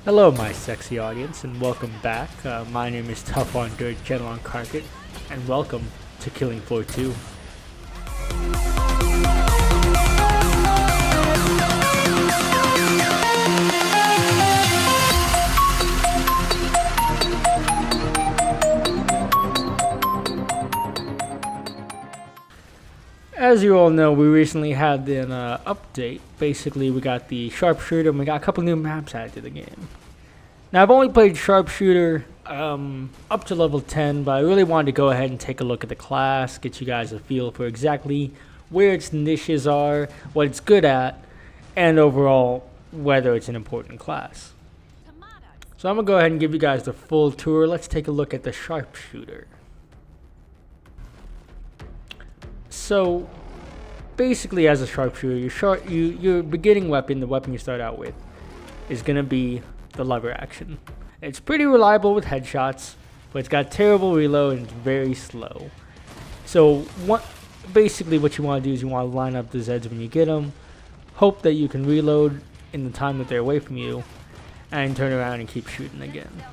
Hello my sexy audience and welcome back. My name is Tough on Dirt, Gentle on Carpet, and welcome to Killing Floor 2. As you all know, we recently had an update. Basically, we got the sharpshooter and we got a couple new maps added to the game. Now, I've only played sharpshooter up to level 10, but I really wanted to go ahead and take a look at the class, get you guys a feel for exactly where its niches are, what it's good at, and overall, whether it's an important class. So I'm going to go ahead and give you guys the full tour. Let's take a look at the sharpshooter. So, basically, as a sharpshooter, your beginning weapon, the weapon you start out with, is going to be the lever action. It's pretty reliable with headshots, but it's got terrible reload and it's very slow. So, basically what you want to do is you want to line up the Zeds when you get them, hope that you can reload in the time that they're away from you, and turn around and keep shooting again.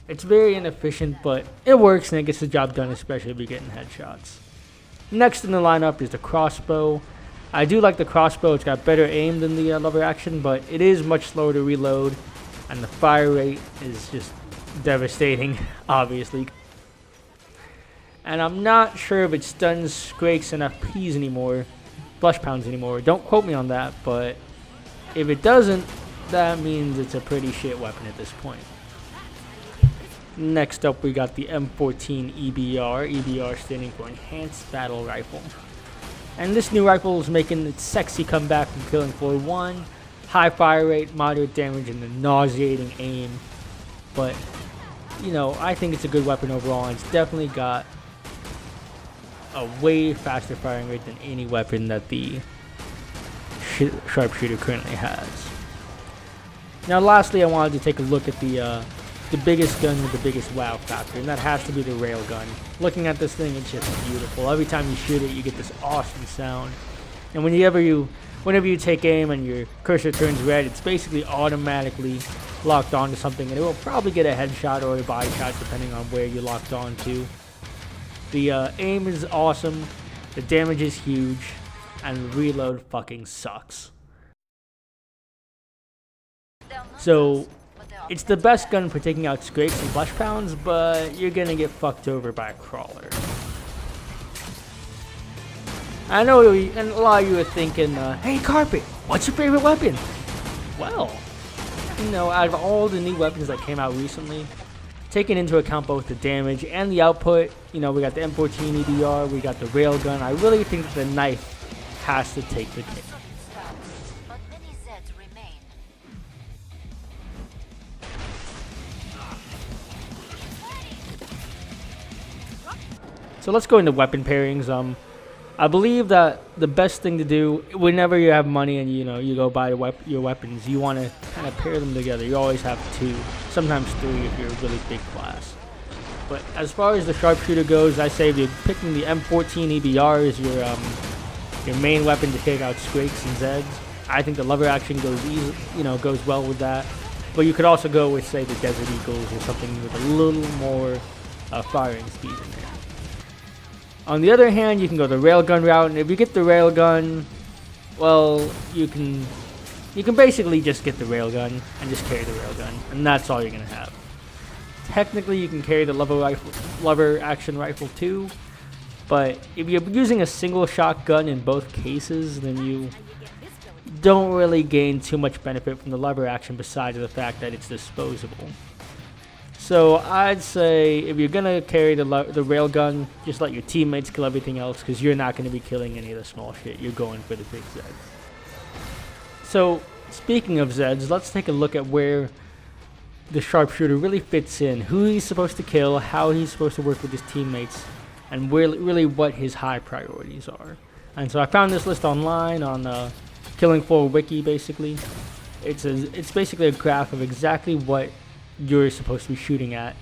It's very inefficient, but it works and it gets the job done, especially if you're getting headshots. Next in the lineup is the crossbow. I do like the crossbow. It's got better aim than the lever action, but it is much slower to reload, and the fire rate is just devastating, obviously. And I'm not sure if it stuns Scrakes and FPs anymore, flush pounds anymore. Don't quote me on that, but if it doesn't, that means it's a pretty shit weapon at this point. Next up, we got the M14EBR, EBR standing for Enhanced Battle Rifle. And this new rifle is making its sexy comeback from Killing Floor 1. High fire rate, moderate damage, and the nauseating aim. But, you know, I think it's a good weapon overall, and it's definitely got a way faster firing rate than any weapon that the sharpshooter currently has. Now, lastly, I wanted to take a look at the biggest gun with the biggest wow factor, and that has to be the railgun. Looking at this thing, it's just beautiful. Every time you shoot it, you get this awesome sound. And whenever you take aim and your cursor turns red, it's basically automatically locked onto something, and it will probably get a headshot or a body shot depending on where you locked on to. The aim is awesome, the damage is huge, and reload fucking sucks. So, it's the best gun for taking out Scrakes and flush pounds, but you're gonna get fucked over by a crawler. I know, and a lot of you are thinking, hey Carpet, what's your favorite weapon? Well, you know, out of all the new weapons that came out recently, taking into account both the damage and the output, you know, we got the M14EBR, we got the railgun. I really think that the knife has to take the cake. So let's go into weapon pairings. I believe that the best thing to do whenever you have money and you go buy your weapons, you want to kind of pair them together. You always have two, sometimes three if you're a really big class. But as far as the sharpshooter goes, I say if you're picking the M14EBR as your main weapon to take out Scrakes and Zeds, I think the lever action goes well with that. But you could also go with, say, the Desert Eagles or something with a little more firing speed in there. On the other hand, you can go the railgun route, and if you get the railgun, well, you can basically just get the railgun and just carry the railgun, and that's all you're gonna have. Technically, you can carry the lever action rifle too, but if you're using a single shotgun in both cases, then you don't really gain too much benefit from the lever action besides the fact that it's disposable. So I'd say if you're gonna carry the railgun, just let your teammates kill everything else, because you're not gonna be killing any of the small shit. You're going for the big Zeds. So speaking of Zeds, let's take a look at where the sharpshooter really fits in, who he's supposed to kill, how he's supposed to work with his teammates, and really what his high priorities are. And so I found this list online on Killing Floor Wiki. Basically, it's basically a graph of exactly what you're supposed to be shooting at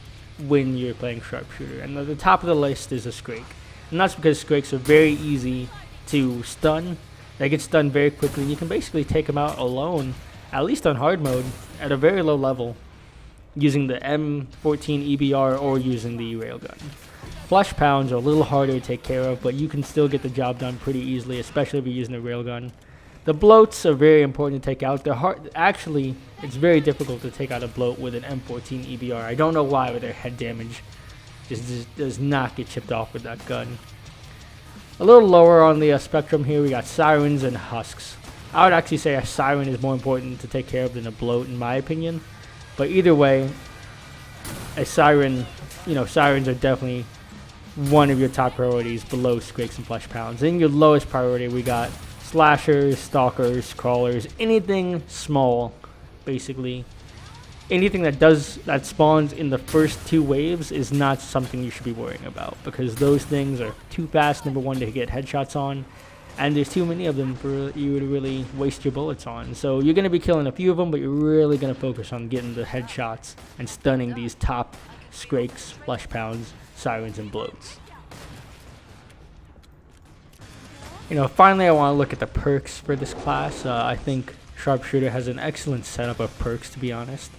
when you're playing sharpshooter. And at the top of the list is a Scrake, and that's because Scrakes are very easy to stun. They get stunned very quickly, and you can basically take them out alone, at least on hard mode, at a very low level using the M14EBR or using the railgun. Flesh pounds are a little harder to take care of, but you can still get the job done pretty easily, especially if you're using a railgun. The bloats are very important to take out. They're hard. Actually, it's very difficult to take out a bloat with an M14EBR. I don't know why, but their head damage just does not get chipped off with that gun. A little lower on the spectrum here, we got sirens and husks. I would actually say a siren is more important to take care of than a bloat, in my opinion. But either way, a siren, sirens are definitely one of your top priorities below Scrakes and Flesh Pounds. In your lowest priority, we got slashers, stalkers, crawlers, anything small, basically. Anything that spawns in the first 2 waves is not something you should be worrying about, because those things are too fast, number one, to get headshots on, and there's too many of them for you to really waste your bullets on. So you're going to be killing a few of them, but you're really going to focus on getting the headshots and stunning these top Scrakes, Flesh Pounds, sirens, and bloats. Finally I want to look at the perks for this class. I think Sharpshooter has an excellent setup of perks, to be honest.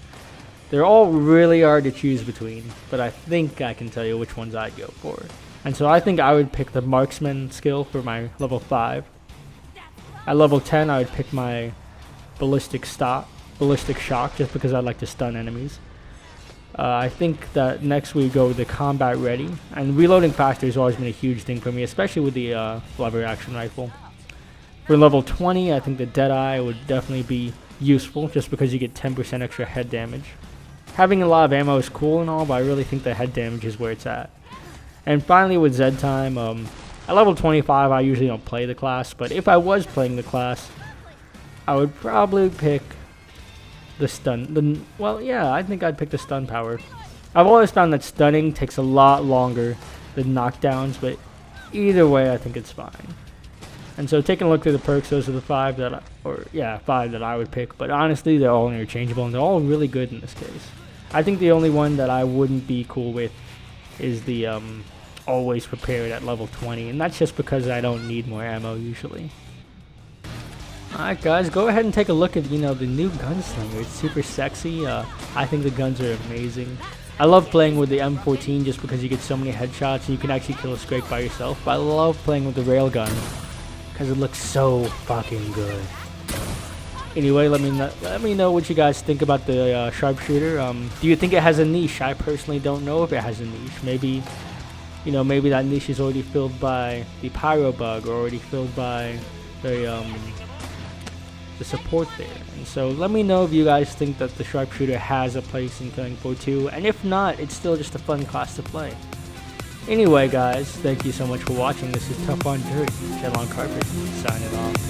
They're all really hard to choose between, but I think I can tell you which ones I'd go for. And so I think I would pick the Marksman skill for my level 5. At level 10 I would pick my Ballistic Shock, just because I like to stun enemies. I think that next we go with the Combat Ready, and reloading faster has always been a huge thing for me, especially with the lever action rifle. For level 20, I think the Deadeye would definitely be useful, just because you get 10% extra head damage. Having a lot of ammo is cool and all, but I really think the head damage is where it's at. And finally with Z Time, at level 25 I usually don't play the class, but if I was playing the class, I would probably pick the stun. I think I'd pick the stun power. I've always found that stunning takes a lot longer than knockdowns, but either way I think it's fine. And so taking a look through the perks, those are the 5 that I would pick, but honestly they're all interchangeable and they're all really good in this case. I think the only one that I wouldn't be cool with is the always prepared at level 20, and that's just because I don't need more ammo usually. Alright guys, go ahead and take a look at the new Gunslinger. It's super sexy. I think the guns are amazing. I love playing with the M14 just because you get so many headshots and you can actually kill a Scrake by yourself, but I love playing with the railgun because it looks so fucking good. Anyway, let me know what you guys think about the Sharpshooter. Do you think it has a niche? I personally don't know if it has a niche. Maybe that niche is already filled by the Pyro Bug, or already filled by the support there. And so let me know if you guys think that the Sharpshooter has a place in Killing Floor 2, and if not, it's still just a fun class to play. Anyway guys, thank you so much for watching. This is Tough on Dirt, Shenlong Carpet, signing off.